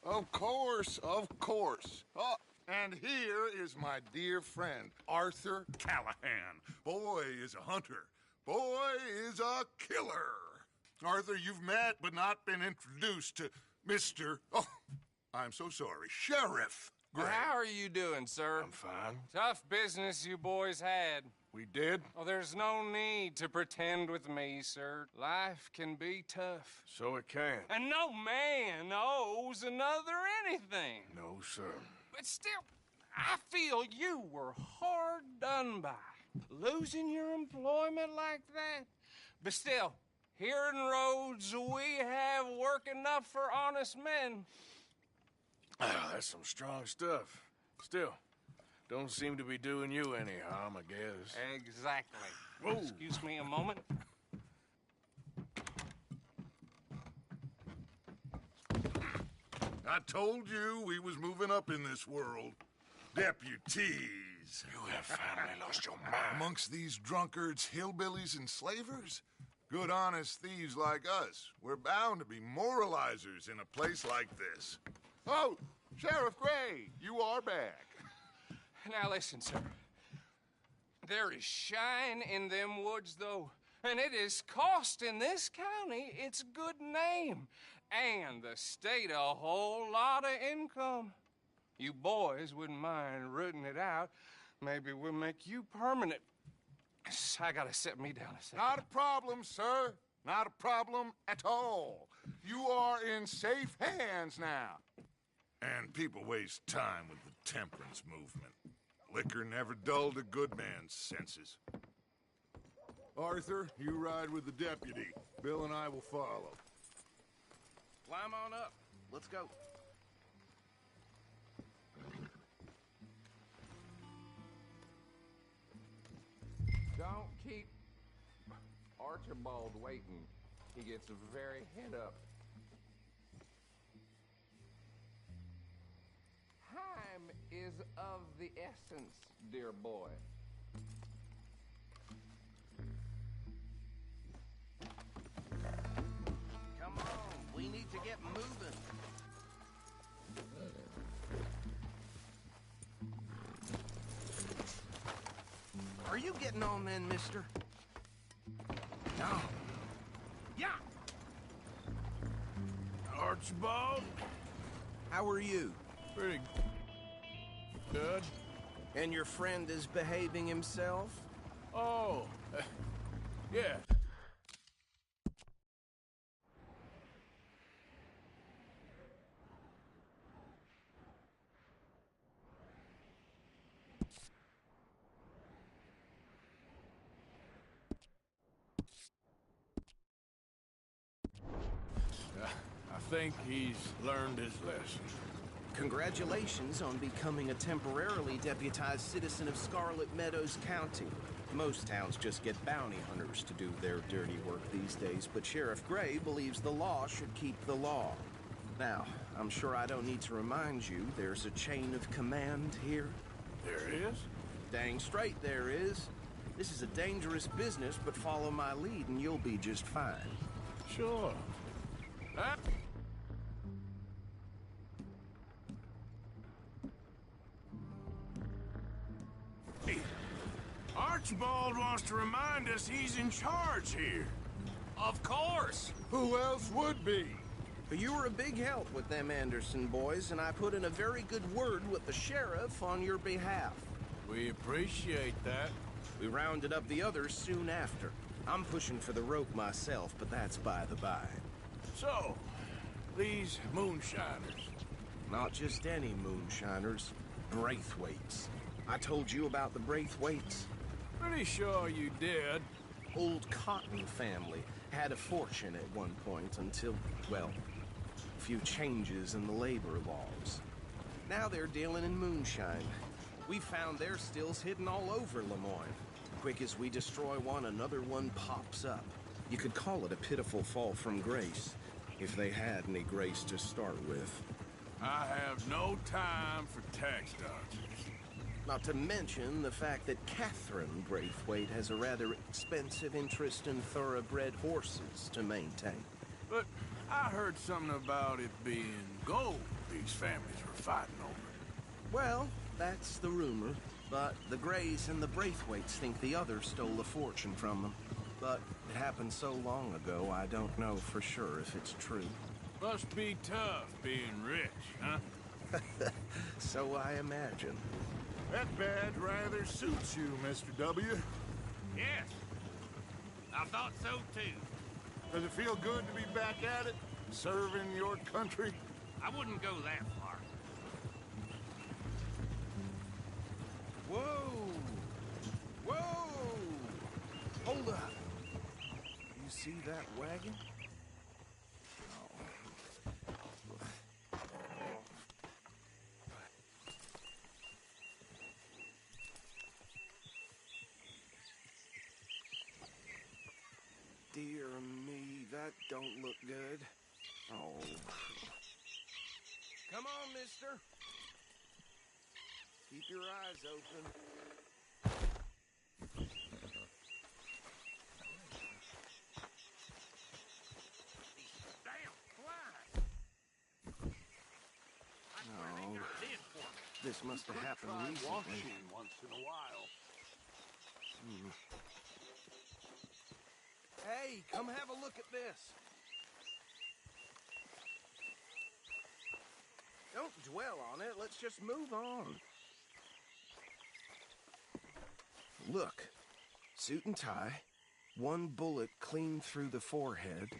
Of course, of course. Oh, and here is my dear friend, Arthur Callahan. Boy is a hunter. Boy is a killer. Arthur, you've met but not been introduced to Mr. Oh, I'm so sorry, Sheriff Gray. How are you doing, sir? I'm fine. Tough business you boys had. We did? Oh, there's no need to pretend with me, sir. Life can be tough. So it can. And no man owes another anything. No, sir. But still, I feel you were hard done by. Losing your employment like that. But still, here in Rhodes, we have work enough for honest men. Ah, that's some strong stuff. Still, don't seem to be doing you any harm, I guess. Exactly. Whoa. Excuse me a moment. I told you we was moving up in this world. Deputies. You have finally lost your mind. Amongst these drunkards, hillbillies, and slavers? Good honest thieves like us. We're bound to be moralizers in a place like this. Oh, Sheriff Gray, you are back. Now listen, sir. There is shine in them woods, though, and it is costing this county its good name and the state a whole lot of income. You boys wouldn't mind rooting it out. Maybe we'll make you permanent. I gotta set me down a second. Not a problem, sir. Not a problem at all. You are in safe hands now. And people waste time with the temperance movement. Liquor never dulled a good man's senses. Arthur, you ride with the deputy. Bill and I will follow. Climb on up. Let's go. Don't keep Archibald waiting. He gets very head up. Time is of the essence, dear boy. Come on, we need to get moving. Are you getting on then, mister? No. Yeah! Archibald? How are you? Pretty good. And your friend is behaving himself? Oh, yeah. I think he's learned his lesson. Congratulations on becoming a temporarily deputized citizen of Scarlet Meadows County. Most towns just get bounty hunters to do their dirty work these days, but Sheriff Gray believes the law should keep the law. Now, I'm sure I don't need to remind you there's a chain of command here. There is? Dang straight there is. This is a dangerous business, but follow my lead and you'll be just fine. Sure. Huh? Hey, Archibald wants to remind us he's in charge here. Of course. Who else would be? You were a big help with them Anderson boys, and I put in a very good word with the sheriff on your behalf. We appreciate that. We rounded up the others soon after. I'm pushing for the rope myself, but that's by the by. So, these moonshiners. Not just any moonshiners, Braithwaites. I told you about the Braithwaites. Pretty sure you did. Old Cotton family had a fortune at one point until, well, a few changes in the labor laws. Now they're dealing in moonshine. We found their stills hidden all over Lemoyne. Quick as we destroy one, another one pops up. You could call it a pitiful fall from grace, if they had any grace to start with. I have no time for tax dodgers. Not to mention the fact that Catherine Braithwaite has a rather expensive interest in thoroughbred horses to maintain. But I heard something about it being gold these families were fighting over. Well, that's the rumor. But the Greys and the Braithwaites think the others stole a fortune from them. But it happened so long ago, I don't know for sure if it's true. Must be tough being rich, huh? So I imagine. That badge rather suits you, Mr. W. Yes. I thought so, too. Does it feel good to be back at it? Serving your country? I wouldn't go that far. Whoa! Whoa! Hold up. You see that wagon? Dear me, that don't look good. Oh. Come on, mister. Keep your eyes open. Damn flies. No. This must have happened recently. Once in a while. Hey, come have a look at this. Don't dwell on it. Let's just move on. Look. Suit and tie. One bullet clean through the forehead.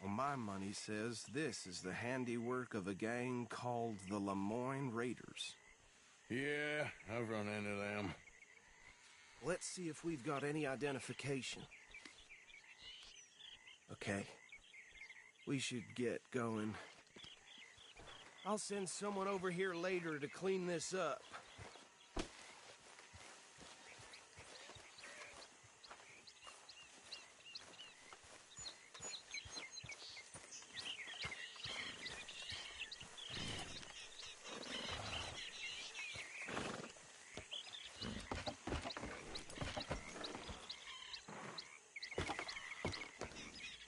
Well, my money says this is the handiwork of a gang called the Lemoyne Raiders. Yeah, I've run into them. Let's see if we've got any identification. Okay. We should get going. I'll send someone over here later to clean this up.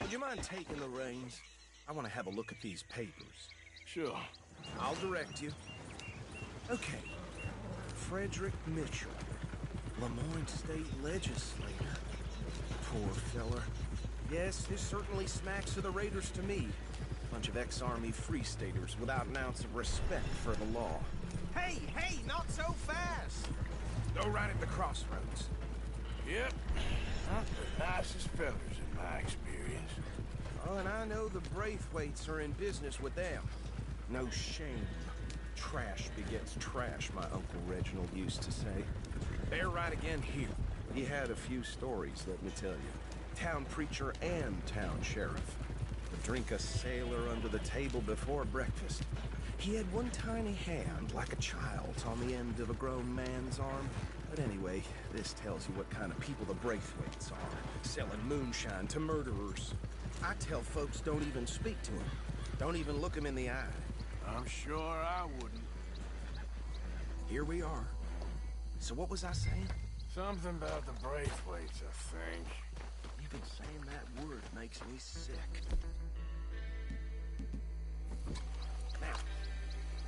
Would you mind taking the reins? I want to have a look at these papers. Sure. I'll direct you. Okay. Frederick Mitchell, Lemoyne State Legislator. Poor feller. Yes, this certainly smacks of the Raiders to me. Bunch of ex-Army Free Staters without an ounce of respect for the law. Hey, hey, not so fast! Go right at the crossroads. Yep. Not the nicest fellas in my experience. Oh, and I know the Braithwaites are in business with them. No shame. Trash begets trash, my Uncle Reginald used to say. They're right again here. He had a few stories, let me tell you. Town preacher and town sheriff. Would drink a sailor under the table before breakfast. He had one tiny hand, like a child's, on the end of a grown man's arm. But anyway, this tells you what kind of people the Braithwaites are. Selling moonshine to murderers. I tell folks don't even speak to him. Don't even look him in the eye. I'm sure I wouldn't. Here we are. So what was I saying? Something about the Braithwaites, I think. Even saying that word makes me sick. Now,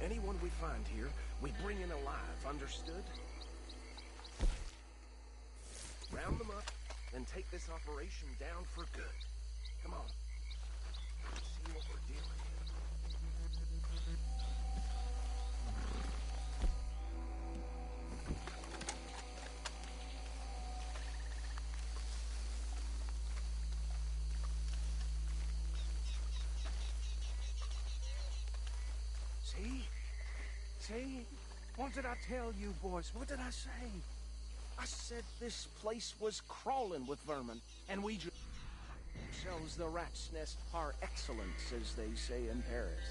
anyone we find here, we bring in alive, understood? Round them up, and take this operation down for good. Come on. Let's see what we're dealing with. See? What did I tell you, boys? What did I say? I said this place was crawling with vermin, and we just ourselves the rat's nest par excellence, as they say in Paris.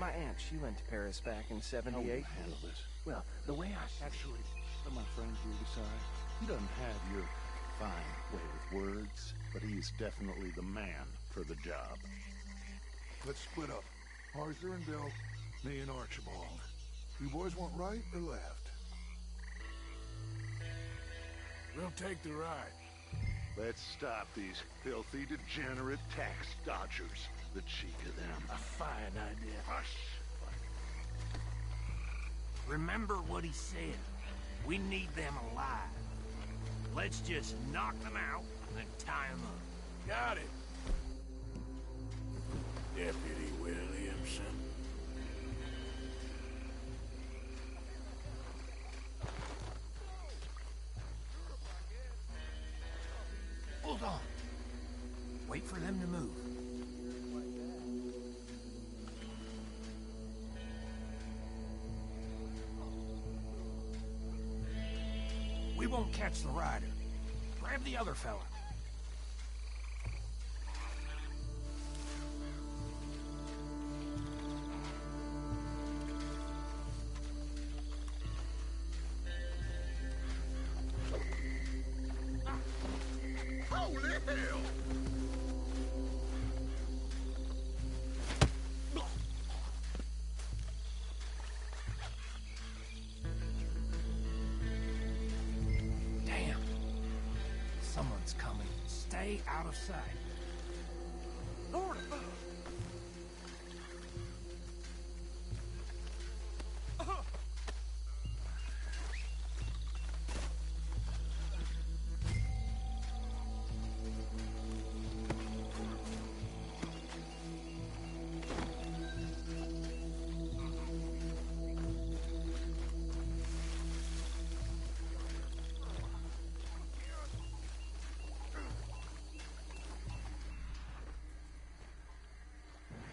My aunt, she went to Paris back in '78. Handle this. Well, the way I Actually, let my friend here decide. He doesn't have your fine way with words, but he's definitely the man for the job. Let's split up. Arthur and Bill, me and Archibald. You boys want right or left? We'll take the right. Let's stop these filthy, degenerate tax dodgers. The cheek of them. A fine idea. Hush. Remember what he said. We need them alive. Let's just knock them out and tie them up. Got it. Deputy Williamson. Hold on. Wait for them to move. We won't catch the rider. Grab the other fella. Holy hell! Damn. Someone's coming. Stay out of sight. Lord,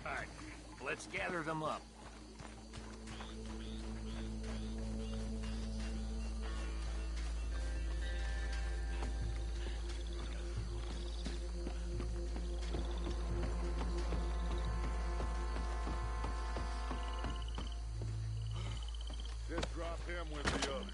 All right, let's gather them up. just drop him with the others.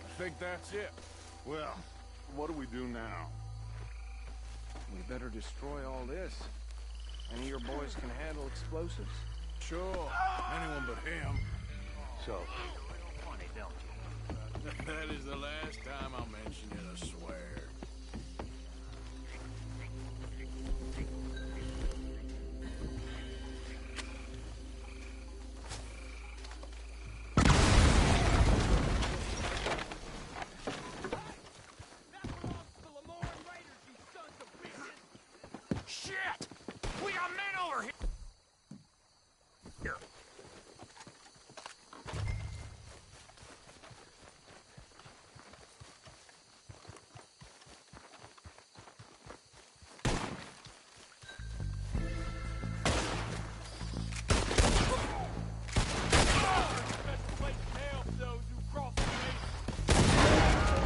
I think that's it. Well, what do we do now? We better destroy all this. Any of your boys can handle explosives? Sure. Anyone but him. So, Funny, don't you? That is the last time I'll mention it, I swear. Shit! We got men over here! Here.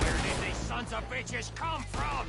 Where did these sons of bitches come from?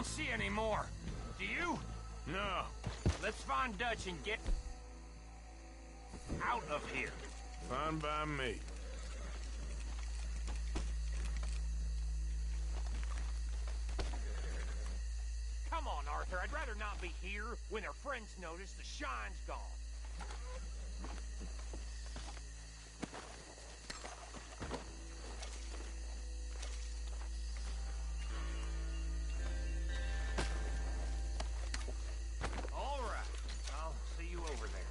don't see any more. Do you? No. Let's find Dutch and get out of here. Fine by me. Come on, Arthur. I'd rather not be here when their friends notice the shine's gone. All right. I'll see you over there.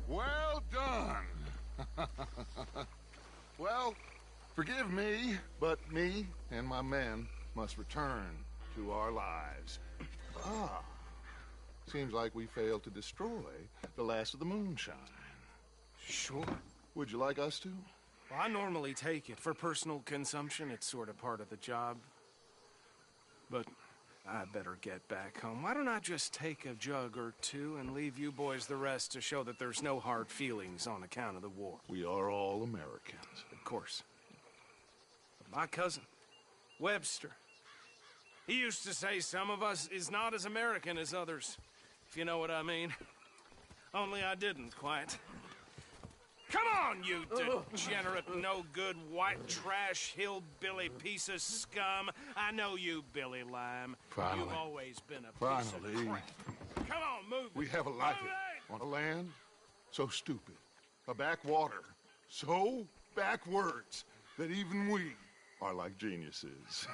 Well done. Well, forgive me, but me and my men must return to our lives. Ah, seems like we failed to destroy the last of the moonshine. Sure. Would you like us to? Well, I normally take it. For personal consumption, it's sort of part of the job. But I better get back home. Why don't I just take a jug or two and leave you boys the rest to show that there's no hard feelings on account of the war? We are all Americans. Of course. But my cousin, Webster, he used to say some of us is not as American as others, if you know what I mean. Only I didn't quite. Come on, you degenerate, no-good, white trash, hillbilly piece of scum. I know you, Billy Lime. Finally. You've always been a piece of crap. Come on, move it. We have a life Move on a land so stupid, a backwater so backwards that even we are like geniuses.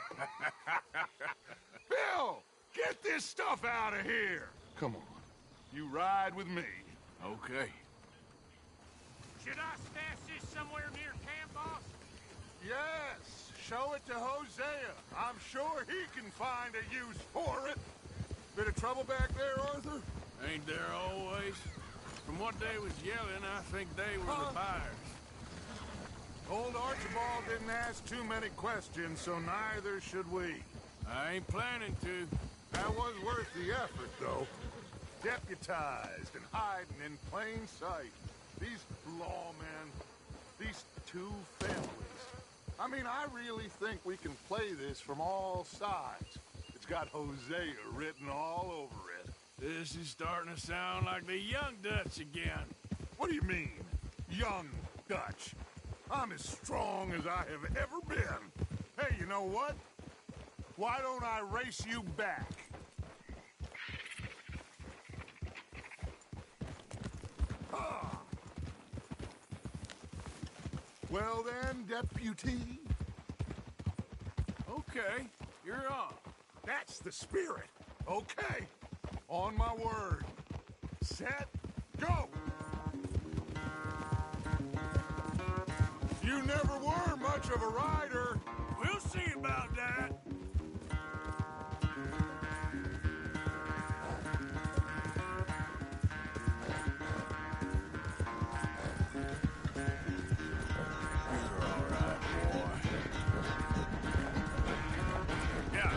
Bill, get this stuff out of here. Come on, you ride with me. Okay. Should I stash this somewhere near camp, boss? Yes, show it to Hosea. I'm sure he can find a use for it. Bit of trouble back there, Arthur? Ain't there always? From what they was yelling, I think they were the buyers. Old Archibald didn't ask too many questions, so neither should we. I ain't planning to. That was worth the effort, though. Deputized and hiding in plain sight. These lawmen, these two families. I mean, I really think we can play this from all sides. It's got Hosea written all over it. This is starting to sound like the young Dutch again. What do you mean, young Dutch? I'm as strong as I have ever been. Hey, you know what? Why don't I race you back? Well then, deputy. Okay, you're on. That's the spirit. Okay. On my word. Set, go! You never were much of a rider. We'll see about that. You're all right, boy. Yeah.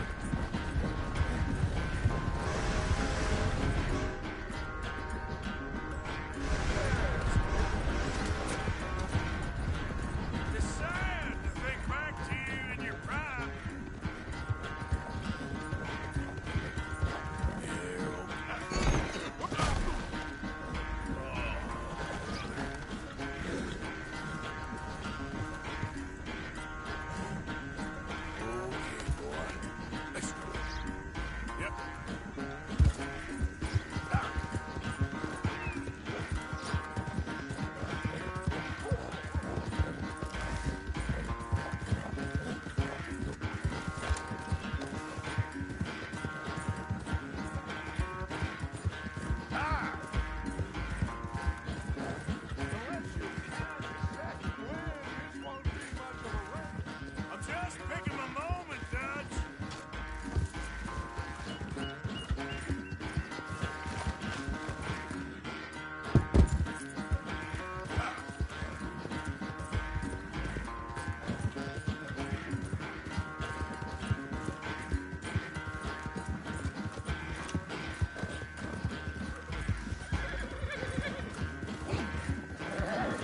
It's sad to think back to you in your prime. Okay, boy. Let's go. Yep. I'm just picking my moment, Dutch.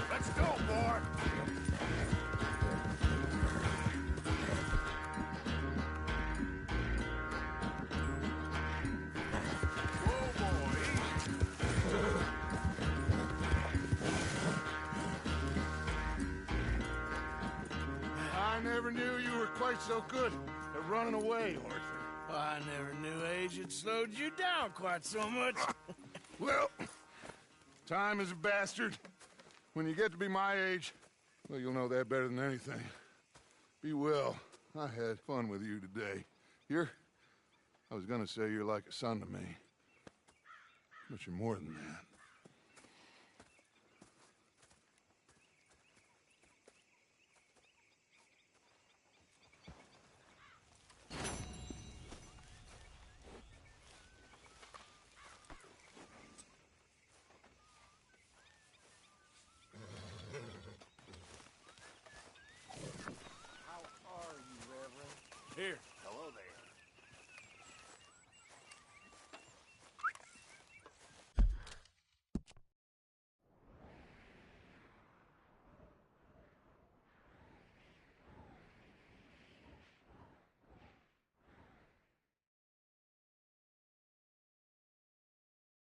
Let's go, boy. Whoa, boy. I never knew you were quite so good at running away, Arthur. I never knew age had slowed you down quite so much. Well, time is a bastard. When you get to be my age, well, you'll know that better than anything. Be well. I had fun with you today. I was gonna say you're like a son to me. But you're more than that.